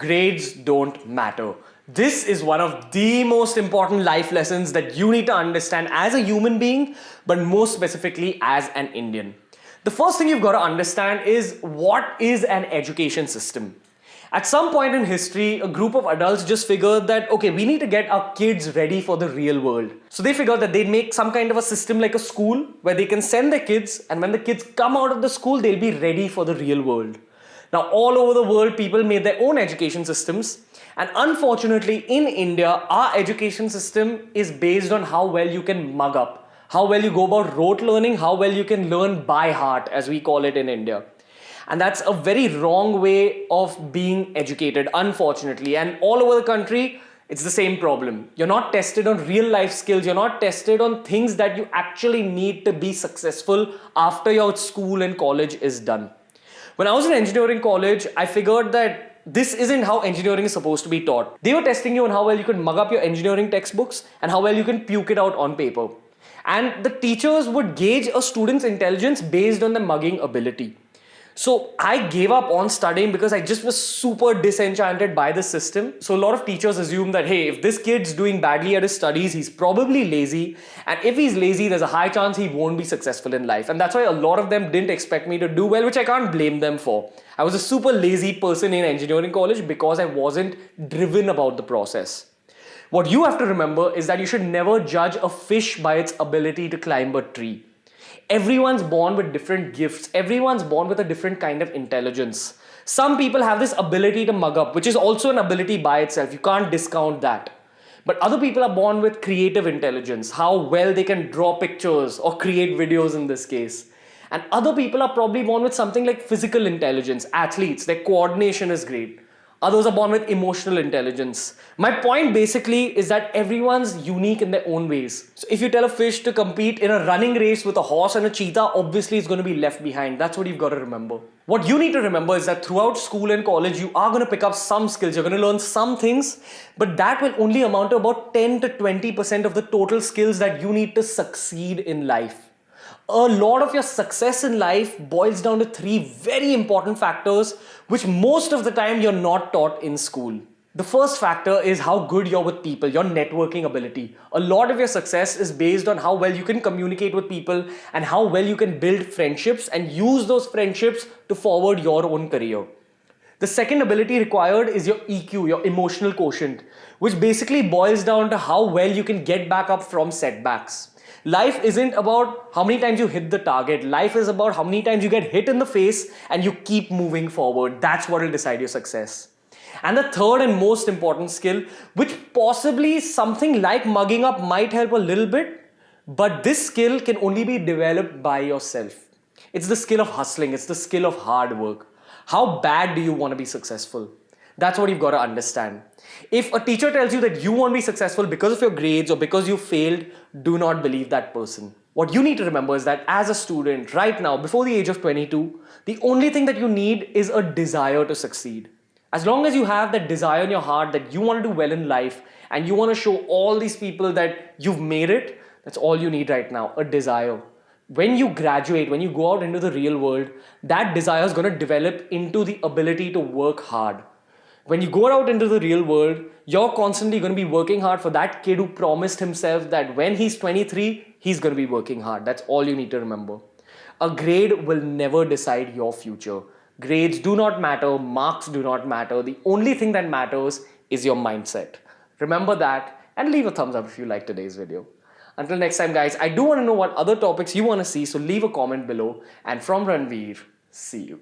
grades don't matter. This is one of the most important life lessons that you need to understand as a human being, but more specifically as an Indian. The first thing you've got to understand is what is an education system. At some point in history, a group of adults just figured that, okay, we need to get our kids ready for the real world. So they figured that they'd make some kind of a system like a school where they can send their kids, and when the kids come out of the school, they'll be ready for the real world. Now, all over the world, people made their own education systems. And unfortunately, in India, our education system is based on how well you can mug up, how well you go about rote learning, how well you can learn by heart, as we call it in India. And that's a very wrong way of being educated, unfortunately. And all over the country, it's the same problem. You're not tested on real life skills. You're not tested on things that you actually need to be successful after your school and college is done. When I was in engineering college, I figured that this isn't how engineering is supposed to be taught. They were testing you on how well you can mug up your engineering textbooks and how well you can puke it out on paper. And the teachers would gauge a student's intelligence based on the mugging ability. So I gave up on studying because I just was super disenchanted by the system. So a lot of teachers assume that, hey, if this kid's doing badly at his studies, he's probably lazy. And if he's lazy, there's a high chance he won't be successful in life. And that's why a lot of them didn't expect me to do well, which I can't blame them for. I was a super lazy person in engineering college because I wasn't driven about the process. What you have to remember is that you should never judge a fish by its ability to climb a tree. Everyone's born with different gifts. Everyone's born with a different kind of intelligence. Some people have this ability to mug up, which is also an ability by itself. You can't discount that. But other people are born with creative intelligence, how well they can draw pictures or create videos in this case. And other people are probably born with something like physical intelligence, athletes, their coordination is great. Others are born with emotional intelligence. My point basically is that everyone's unique in their own ways. So if you tell a fish to compete in a running race with a horse and a cheetah, obviously it's going to be left behind. That's what you've got to remember. What you need to remember is that throughout school and college, you are going to pick up some skills. You're going to learn some things, but that will only amount to about 10 to 20% of the total skills that you need to succeed in life. A lot of your success in life boils down to three very important factors, which most of the time you're not taught in school. The first factor is how good you're with people, your networking ability. A lot of your success is based on how well you can communicate with people and how well you can build friendships and use those friendships to forward your own career. The second ability required is your EQ, your emotional quotient, which basically boils down to how well you can get back up from setbacks. Life isn't about how many times you hit the target. Life is about how many times you get hit in the face and you keep moving forward. That's what will decide your success. And the third and most important skill, which possibly something like mugging up might help a little bit, but this skill can only be developed by yourself. It's the skill of hustling. It's the skill of hard work. How bad do you want to be successful? That's what you've got to understand. If a teacher tells you that you won't be successful because of your grades or because you failed, do not believe that person. What you need to remember is that as a student, right now, before the age of 22, the only thing that you need is a desire to succeed. As long as you have that desire in your heart that you want to do well in life and you want to show all these people that you've made it, that's all you need right now, a desire. When you graduate, when you go out into the real world, that desire is going to develop into the ability to work hard. When you go out into the real world, you're constantly going to be working hard for that kid who promised himself that when he's 23, he's going to be working hard. That's all you need to remember. A grade will never decide your future. Grades do not matter. Marks do not matter. The only thing that matters is your mindset. Remember that and leave a thumbs up if you liked today's video. Until next time, guys, I do want to know what other topics you want to see, so leave a comment below. And from Ranveer, see you.